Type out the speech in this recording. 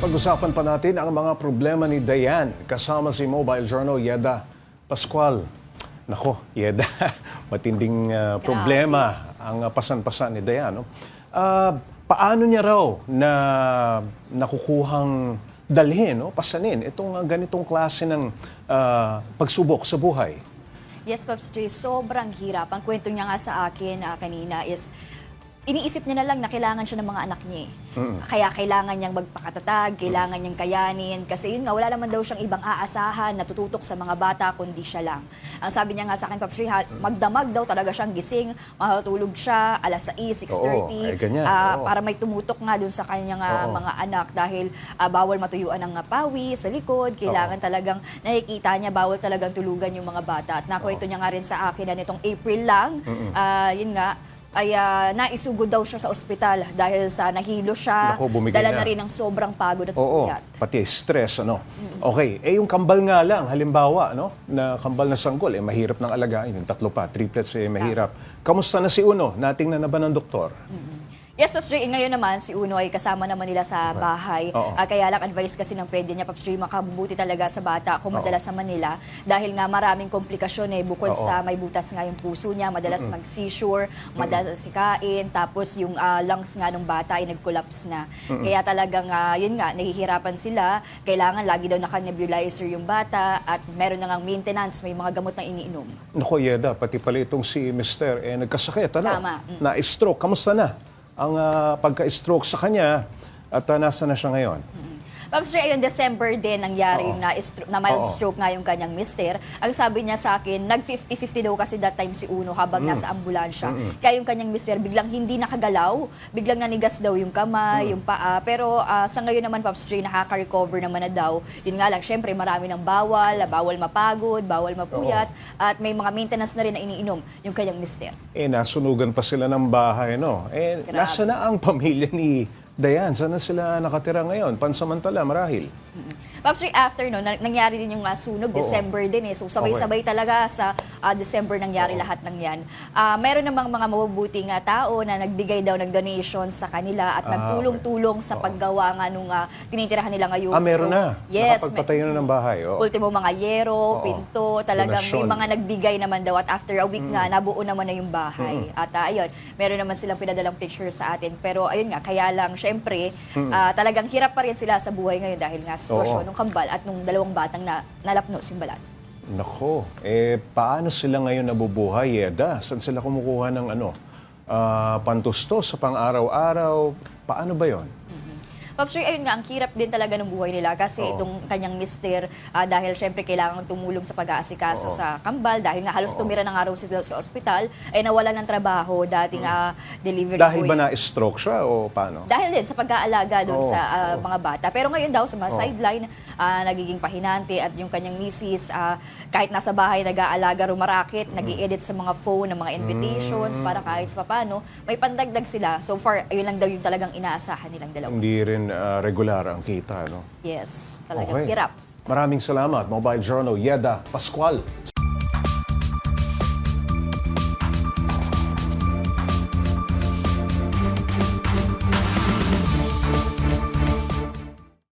Pag-usapan pa natin ang mga problema ni Dayan kasama si Mobile Journal Yeda Pascual. Nako, Yeda, matinding problema ang pasan-pasan ni Dayan. No? Paano niya raw na nakukuhang dalhin, no? Pasanin itong ganitong klase ng pagsubok sa buhay? Yes, Pops Trey, sobrang hirap. Ang kwento niya nga sa akin kanina is, iniisip niya na lang na kailangan siya ng mga anak niya. Kaya kailangan niyang magpakatatag, kailangan niyang kayanin. Kasi yun nga, wala naman daw siyang ibang aasahan na tututok sa mga bata, kundi siya lang. Ang sabi niya nga sa akin, Pops Trey, magdamag daw talaga siyang gising, matutulog siya, alas 6, 6:30, para may tumutok nga dun sa kanyang mga anak. Dahil bawal matuyuan ng pawi sa likod, kailangan talagang nakikita niya, bawal talagang tulugan yung mga bata. At nakwento niya nga rin sa akin na nitong April lang, yun nga, ay naisugod daw siya sa ospital dahil sa nahilo siya, dala na rin ng sobrang pagod at puyat. Pati stress, ano? Okay, yung kambal nga lang, halimbawa, no? Na kambal na sanggol, mahirap ng alagaan. Yung tatlo pa, triplets, mahirap. Kamusta na si Uno? Natingnan na ba ng doktor? Yes, Pops Trey, ngayon naman si Uno ay kasama naman nila sa bahay. Kaya lang advice kasi ng pwede niya, Pops Trey, makabubuti talaga sa bata kung madala sa Manila. Dahil nga maraming komplikasyon bukod sa may butas nga yung puso niya, madalas mag-seizure, madalas sikain, tapos yung lungs nga ng bata ay nag-collapse na. Kaya talagang, yun nga, nahihirapan sila. Kailangan lagi daw naka-nebulizer yung bata at meron na nga maintenance, may mga gamot na iniinom. Naku, Yeda, pati pala itong si Mister, nagkasakit, ano? Tama. Na-stroke. Kamusta na ang pagka-stroke sa kanya at nasa na siya ngayon? Pops Trey, ayun, December din nangyari yung na mild stroke nga yung kanyang mister. Ang sabi niya sa akin, nag-50-50 daw kasi that time si Uno habang nasa ambulansya. Kaya yung kanyang mister biglang hindi nakagalaw, biglang nanigas daw yung kamay, yung paa. Pero sa ngayon naman, Pops Trey, nakaka-recover naman na daw. Yun nga lang, syempre marami ng bawal mapagod, bawal mapuyat, at may mga maintenance na rin na iniinom yung kanyang mister. Nasunugan pa sila ng bahay, no? Nasa na ang pamilya ni Dayan? Saan na sila nakatira ngayon? Pansamantala, marahil. Pops Trey, after no, nangyari din yung sunog, December din So sabay-sabay talaga sa December nangyari lahat ng yan. Meron namang mga mabubuting tao na nagbigay daw ng donation sa kanila at nagtulong-tulong sa paggawa nga nung tinitirahan nila ngayon. Meron na? Yes. Nakapagpatayo na ng bahay? Ultimo mga yero, pinto, talagang may mga nagbigay naman daw at after a week nga, nabuo naman na yung bahay. At ayun, meron naman silang pinadalang picture sa atin. Pero ayun nga, kaya lang, syempre, talagang hirap pa rin sila sa buhay ngayon dahil nga sitwasyon nung kambal at nung dalawang batang nalapnos yung balat. Nako, paano sila ngayon nabubuhay, Yeda? Saan sila kumukuha ng pantusto sa pang-araw-araw? Paano ba yon? Pops Trey, ayun nga, ang hirap din talaga ng buhay nila kasi itong kanyang mister, dahil syempre kailangan tumulong sa pag-aasikaso sa kambal dahil nga halos tumira na nga raw sila sa ospital, ay nawala ng trabaho, dating delivery Dahil boy. ba na-stroke siya o paano? Dahil din sa pag-aalaga doon sa mga bata. Pero ngayon daw sa mga sideline, nagiging pahinante at yung kanyang misis, kahit nasa bahay nag-aalaga, rumarakit, nag-i-edit sa mga phone ng mga invitations para kahit sa paano, may pandagdag sila. So far, ayun lang daw yung talagang inaasahan nilang dalawa. Hindi rin regular ang kita, no? Yes, talagang hirap. Maraming salamat, Mobile Journal Yeda Pascual.